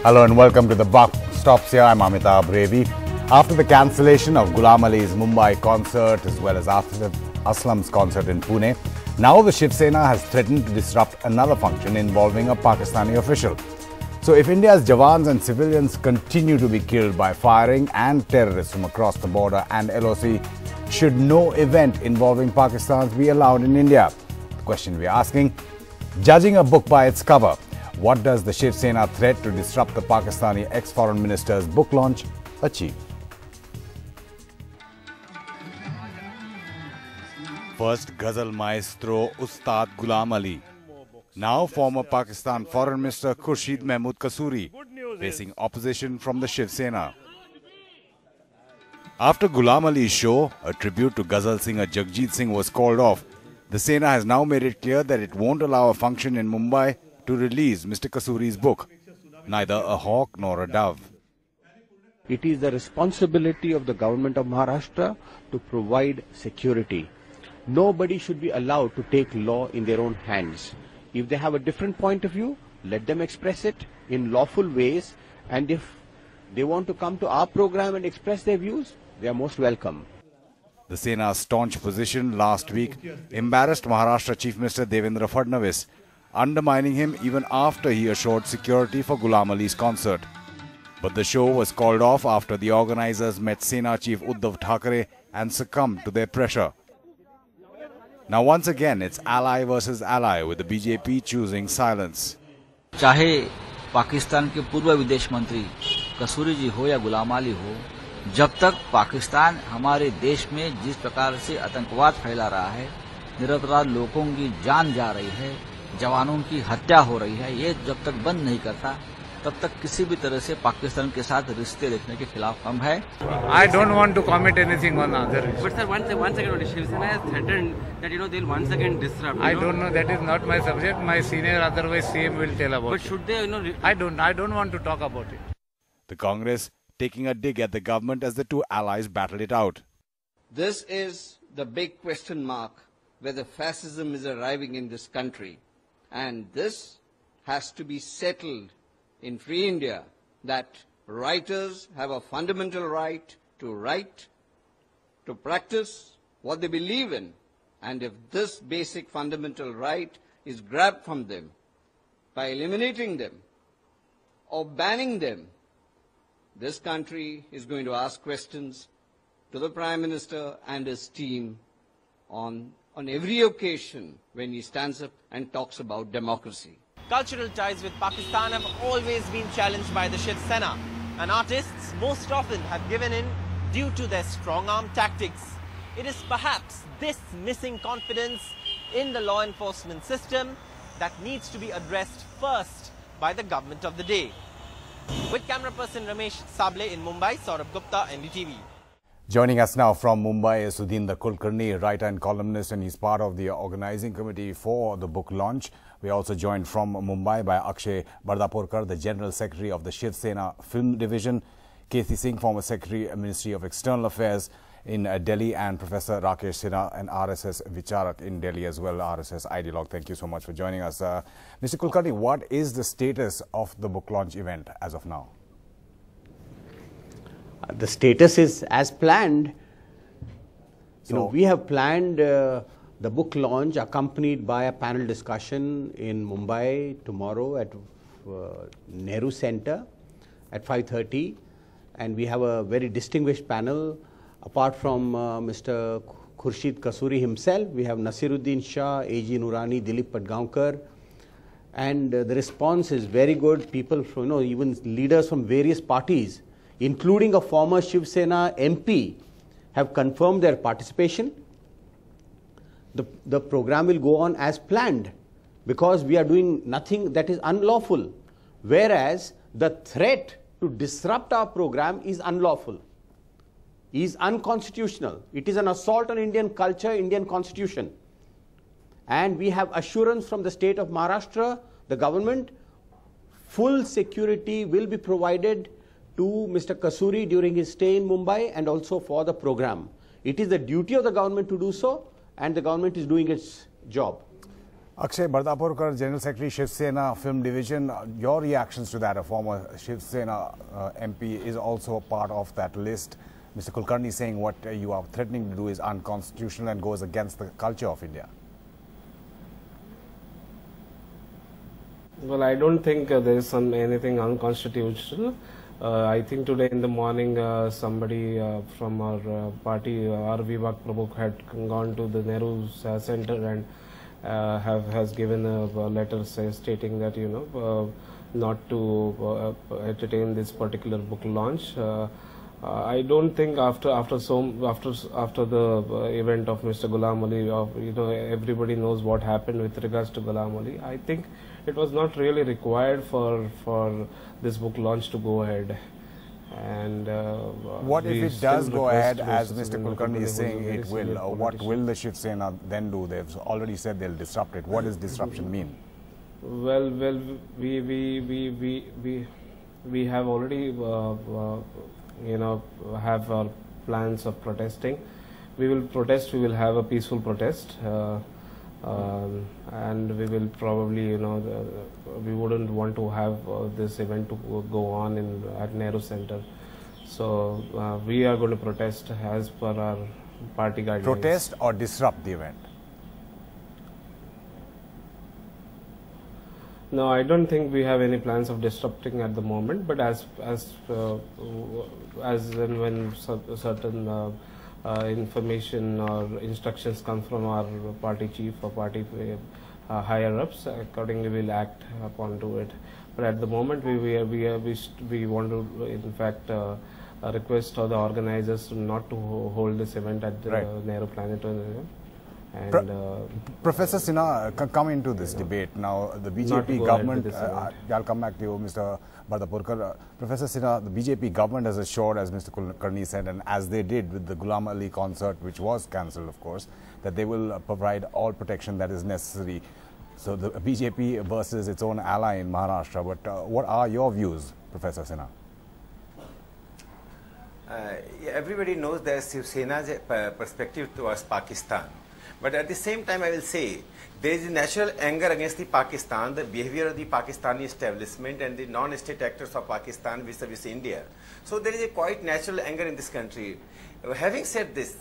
Hello and welcome to the Buck Stops Here. I'm Amitabh Revi. After the cancellation of Ghulam Ali's Mumbai concert as well as Atif Aslam's concert in Pune, now the Shiv Sena has threatened to disrupt another function involving a Pakistani official. So if India's jawans and civilians continue to be killed by firing and terrorists from across the border and LOC, should no event involving Pakistan be allowed in India? The question we are asking, judging a book by its cover, what does the Shiv Sena threat to disrupt the Pakistani ex-foreign minister's book launch achieve? First Ghazal maestro Ustad Ghulam Ali. Now former Pakistan Foreign Minister Khurshid Mahmood Kasuri facing opposition from the Shiv Sena. After Ghulam Ali's show, a tribute to Ghazal singer Jagjit Singh was called off. The Sena has now made it clear that it won't allow a function in Mumbai to release Mr. Kasuri's book, neither a hawk nor a dove. It is the responsibility of the government of Maharashtra to provide security. Nobody should be allowed to take law in their own hands. If they have a different point of view, let them express it in lawful ways, and if they want to come to our program and express their views, they are most welcome. The Sena's staunch position last week embarrassed Maharashtra Chief Minister Devendra Fadnavis, undermining him even after he assured security for Ghulam Ali's concert. But the show was called off after the organizers met Sena Chief Uddhav Thackeray and succumbed to their pressure. Now once again, it's ally versus ally, with the BJP choosing silence. चाहे पाकिस्तान के पूर्व विदेश मंत्री कसूरी जी हो या गुलाम अली हो, जब तक पाकिस्तान हमारे देश में जिस प्रकार से आतंकवाद फैला रहा है, निरपराध लोगों की जान जा रही है, जवानों की हत्या हो रही है, ये जब तक बंद नहीं करता, तब तक किसी भी तरह से पाकिस्तान के साथ रिश्ते देखने के खिलाफ हम हैं. I don't want to comment anything on other. But sir, one second, Shiv Sena has threatened that they'll once again disrupt. I don't know. That is not my subject. My senior, otherwise CM will tell about it. But should they, I don't want to talk about it. The Congress taking a dig at the government as the two allies battle it out. This is the big question mark whether fascism is arriving in this country, and this has to be settled in free India, that writers have a fundamental right to write, to practice what they believe in, and if this basic fundamental right is grabbed from them by eliminating them or banning them, this country is going to ask questions to the Prime Minister and his team on every occasion when he stands up and talks about democracy. Cultural ties with Pakistan have always been challenged by the Shiv Sena, and artists most often have given in due to their strong-arm tactics. It is perhaps this missing confidence in the law enforcement system that needs to be addressed first by the government of the day. With camera person Ramesh Sable in Mumbai, Saurabh Gupta, NDTV. Joining us now from Mumbai is Sudhinder Kulkarni, writer and columnist, and he's part of the organizing committee for the book launch. We are also joined from Mumbai by Akshay Bardapurkar, the General Secretary of the Shiv Sena Film Division, K.C. Singh, former Secretary, Ministry of External Affairs in Delhi, and Professor Rakesh Sinha, an RSS Vicharak in Delhi as well, RSS ideologue. Thank you so much for joining us. Mr. Kulkarni, what is the status of the book launch event as of now? The status is as planned. We have planned the book launch accompanied by a panel discussion in Mumbai tomorrow at Nehru Center at 5:30, and we have a very distinguished panel. Apart from Mr. Khurshid Kasuri himself, we have Nasiruddin Shah, A.G. Nurani, Dilip Padgaonkar, and the response is very good. People from, even leaders from various parties, including a former Shiv Sena MP, have confirmed their participation. The program will go on as planned because we are doing nothing that is unlawful, whereas the threat to disrupt our program is unlawful, is unconstitutional. It is an assault on Indian culture, Indian constitution. And we have assurance from the state of Maharashtra, the government, full security will be provided to Mr. Kasuri during his stay in Mumbai and also for the program. It is the duty of the government to do so, and the government is doing its job. Akshay Bardapurkar, General Secretary, Shiv Sena Film Division, your reactions to that? A former Shiv Sena MP is also a part of that list. Mr. Kulkarni saying what you are threatening to do is unconstitutional and goes against the culture of India. Well, I don't think there is anything unconstitutional. I think today in the morning somebody from our party, R. Vivek Prabhu, had gone to the Nehru Center and has given a letter stating that not to entertain this particular book launch. I don't think after the event of Mr. Ghulam Ali, everybody knows what happened with regards to Ghulam Ali. I think it was not really required for this book launch to go ahead. And what if it does go ahead, as Mr. Kulkarni is saying it will? What will the Shiv Sena then do? They've already said they'll disrupt it. What does disruption mean? Well, we have already have our plans of protesting. We will protest. We will have a peaceful protest, and we will probably, we wouldn't want to have this event to go on at Nehru Center. So we are going to protest as per our party guidelines. Protest or disrupt the event? No, I don't think we have any plans of disrupting at the moment. But as and when certain information or instructions come from our party chief or party higher ups, accordingly we'll act upon to it. But at the moment we want to in fact request all the organizers not to hold this event at the Nehru Planetarium. And Professor Sinha, come into this debate now. The BJP government, I'll come back to you, Mr. Bardapurkar. Professor Sinha, the BJP government has assured, as Mr. Kulkarni said, and as they did with the Ghulam Ali concert, which was cancelled, of course, that they will provide all protection that is necessary. So the BJP versus its own ally in Maharashtra. But what are your views, Professor Sinha? Everybody knows there's Shiv Sena's perspective towards Pakistan. But at the same time, I will say there is a natural anger against the Pakistan, the behavior of the Pakistani establishment and the non-state actors of Pakistan vis-a-vis India. So there is a quite natural anger in this country. Having said this,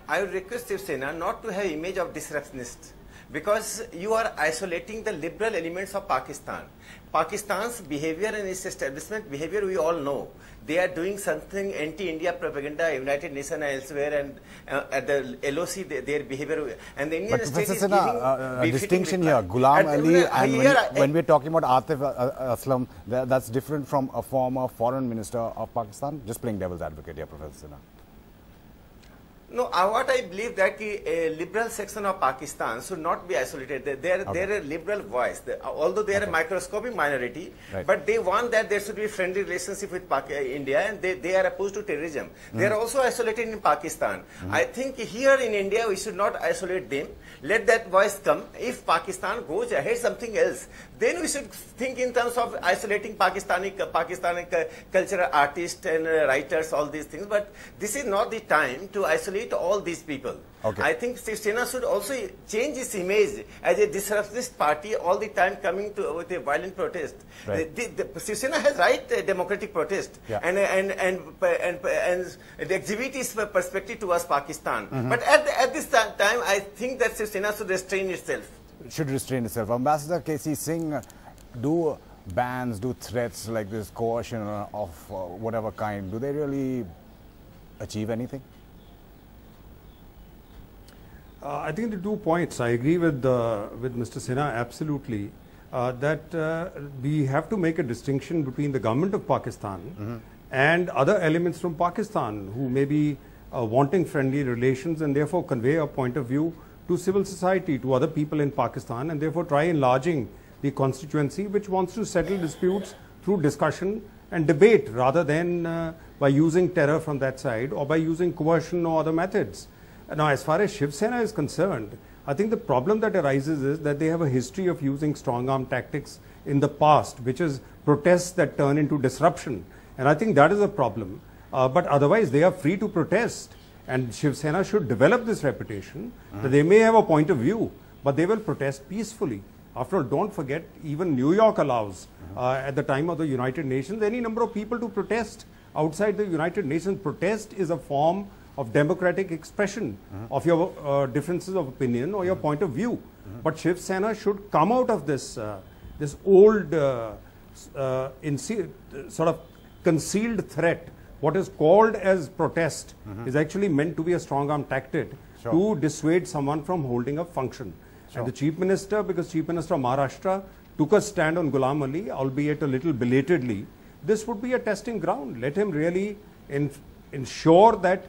I would request Shiv Sena not to have image of disruptionist, because you are isolating the liberal elements of Pakistan. Pakistan's behavior and its establishment behavior we all know. They are doing something anti-India propaganda, United Nations and elsewhere, and at the LOC their behavior, and the Indian state is giving a distinction here. Ghulam Ali, and when we're talking about Atif Aslam, that's different from a former foreign minister of Pakistan. Just playing devil's advocate here, Professor Sinha. No, what I believe that a liberal section of Pakistan should not be isolated. They're a liberal voice, although they are a microscopic minority, but they want that there should be friendly relationship with India, and they are opposed to terrorism. They are also isolated in Pakistan. I think here in India we should not isolate them. Let that voice come. If Pakistan goes ahead something else, then we should think in terms of isolating Pakistani cultural artists and writers, all these things. But this is not the time to isolate all these people. I think Shiv Sena should also change its image as a disruptionist party all the time coming with a violent protest. Shiv Sena has right democratic protest and exhibit its perspective towards Pakistan. But at this time, I think that Shiv Sena should restrain itself. Should restrain itself. Ambassador KC Singh, do bans, do threats like this, coercion of whatever kind, do they really achieve anything? I think the 2 points, I agree with Mr. Sinha absolutely, that we have to make a distinction between the government of Pakistan and other elements from Pakistan who may be wanting friendly relations and therefore convey a point of view to civil society, to other people in Pakistan, and therefore try enlarging the constituency which wants to settle disputes through discussion and debate rather than by using terror from that side or by using coercion or other methods. Now, as far as Shiv Sena is concerned, I think the problem that arises is that they have a history of using strong arm tactics in the past, which is protests that turn into disruption. And I think that is a problem. But otherwise, they are free to protest. And Shiv Sena should develop this reputation that they may have a point of view, but they will protest peacefully. After all, don't forget, even New York allows, at the time of the United Nations, any number of people to protest outside the United Nations. Protest is a form of democratic expression of your differences of opinion or your point of view. But Shiv Sena should come out of this, this old sort of concealed threat. What is called as protest is actually meant to be a strong arm tactic to dissuade someone from holding a function. And the Chief Minister, because Chief Minister of Maharashtra took a stand on Ghulam Ali, albeit a little belatedly, this would be a testing ground. Let him really ensure that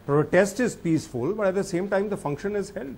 protest is peaceful, but at the same time the function is held.